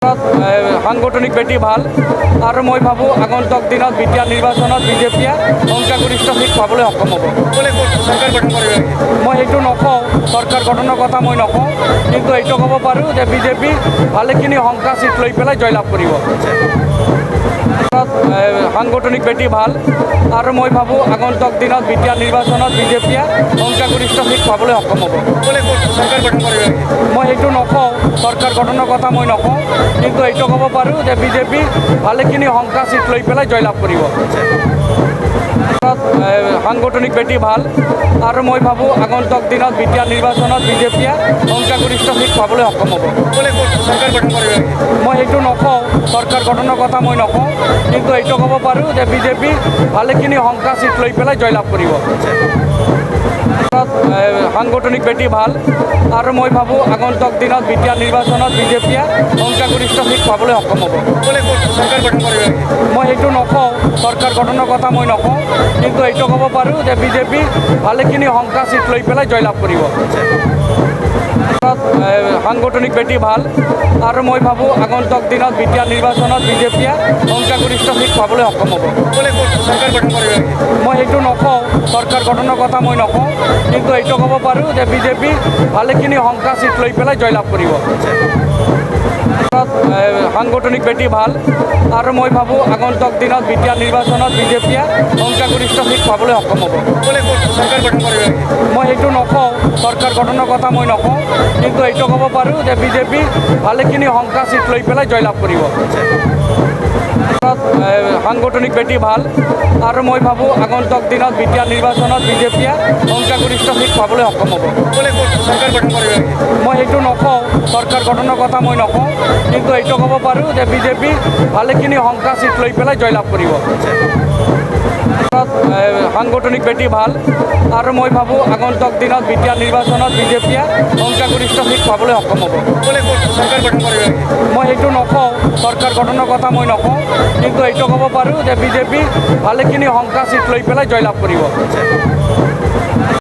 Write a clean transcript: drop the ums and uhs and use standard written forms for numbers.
সাংগঠনিক ভেটি ভাল আৰু মই ভাবোঁ আগন্তুক দিনত বিটিআৰ নিৰ্বাচনত বিজেপিয়ে সংখ্যাগৰিষ্ঠ সিট পাবলৈ সক্ষম হ'ব। চৰকাৰ গঠন কৰিব লাগে। মই সেইটো নকওঁ, চৰকাৰ গঠনৰ কথা মই নকওঁ, কিন্তু এইটো ক'ব পাৰোঁ যে বিজেপি ভালেখিনি সংখ্যা সিট লৈ পেলাই জয়লাভ কৰিব। সাংগঠনিক ভেটি ভাল আৰু মই ভাবোঁ আগন্তুক দিনত বিটিআৰ নিৰ্বাচনত বিজেপিয়ে সংখ্যাগৰিষ্ঠ সিট পাবলৈ সক্ষম হ'ব। চৰকাৰ গঠন কৰিব লাগে। মই সেইটো নকওঁ, চৰকাৰ গঠনৰ কথা মই নকওঁ, কিন্তু এইটো ক'ব পাৰোঁ যে বিজেপি ভালেখিনি সংখ্যা সিট লৈ পেলাই জয়লাভ কৰিব। সাংগঠনিক ভেটি ভাল আৰু মই ভাবোঁ আগন্তুক দিনত বিটিআৰ নিৰ্বাচনত বিজেপিয়ে সংখ্যাগৰিষ্ঠ সিট পাবলৈ সক্ষম হ'ব। চৰকাৰ গঠন কৰিব লাগে। মই সেইটো নকওঁ, চৰকাৰ গঠনৰ কথা মই নকওঁ, কিন্তু এইটো ক'ব পাৰোঁ যে বিজেপি ভালেখিনি সংখ্যা সিট লৈ পেলাই জয়লাভ কৰিব। সাংগঠনিক ভেটি ভাল আৰু মই ভাবোঁ আগন্তুক দিনত বিটিআৰ নিৰ্বাচনত বিজেপিয়ে সংখ্যাগৰিষ্ঠ সিট পাবলৈ সক্ষম হ'ব। চৰকাৰ গঠন কৰিব লাগে। মই সেইটো নকওঁ, চৰকাৰ গঠনৰ কথা মই নকওঁ, কিন্তু এইটো ক'ব পাৰোঁ যে বিজেপি ভালেখিনি সংখ্যা সিট লৈ পেলাই জয়লাভ কৰিব। সাংগঠনিক ভেটি ভাল আৰু মই ভাবোঁ আগন্তুক দিনত বিটিআৰ নিৰ্বাচনত বিজেপিয়ে সংখ্যাগৰিষ্ঠ সিট পাবলৈ সক্ষম হ'ব। চৰকাৰ গঠন কৰিব লাগে। মই সেইটো নকওঁ, চৰকাৰ গঠনৰ কথা মই নকওঁ, কিন্তু এইটো ক'ব পাৰোঁ যে বিজেপি ভালেখিনি সংখ্যা সিট লৈ পেলাই জয়লাভ কৰিব। সাংগঠনিক ভেটি ভাল আৰু মই ভাবোঁ আগন্তুক দিনত বিটিআৰ নিৰ্বাচনত বিজেপিয়ে সংখ্যাগৰিষ্ঠ সিট পাবলৈ সক্ষম হ'ব। চৰকাৰ গঠন কৰিব লাগে। মই সেইটো নকওঁ, চৰকাৰ গঠনৰ কথা মই নকওঁ, কিন্তু এইটো ক'ব পাৰোঁ যে বিজেপি ভালেখিনি সংখ্যা সিট লৈ পেলাই জয়লাভ কৰিব। সাংগঠনিক ভেটি ভাল আৰু মই ভাবোঁ আগন্তুক দিনত বিটিআৰ নিৰ্বাচনত বিজেপিয়ে সংখ্যাগৰিষ্ঠ সিট পাবলৈ সক্ষম হ'ব। চৰকাৰ গঠন কৰিব লাগে। মই সেইটো নকওঁ, চৰকাৰ গঠনৰ কথা মই নকওঁ, কিন্তু এইটো ক'ব পাৰোঁ যে বিজেপি ভালেখিনি সংখ্যা সিট লৈ পেলাই জয়লাভ কৰিব। সাংগঠনিক ভেটি ভাল আৰু মই ভাবোঁ আগন্তুক দিনত বিটিআৰ নিৰ্বাচনত বিজেপিয়ে সংখ্যাগৰিষ্ঠ সিট পাবলৈ সক্ষম হ'ব। চৰকাৰ গঠন কৰিব লাগে। মই সেইটো নকওঁ, চৰকাৰ গঠনৰ কথা মই নকওঁ, কিন্তু এইটো ক'ব পাৰোঁ যে বিজেপি ভালেখিনি সংখ্যা সিট লৈ পেলাই জয়লাভ কৰিব।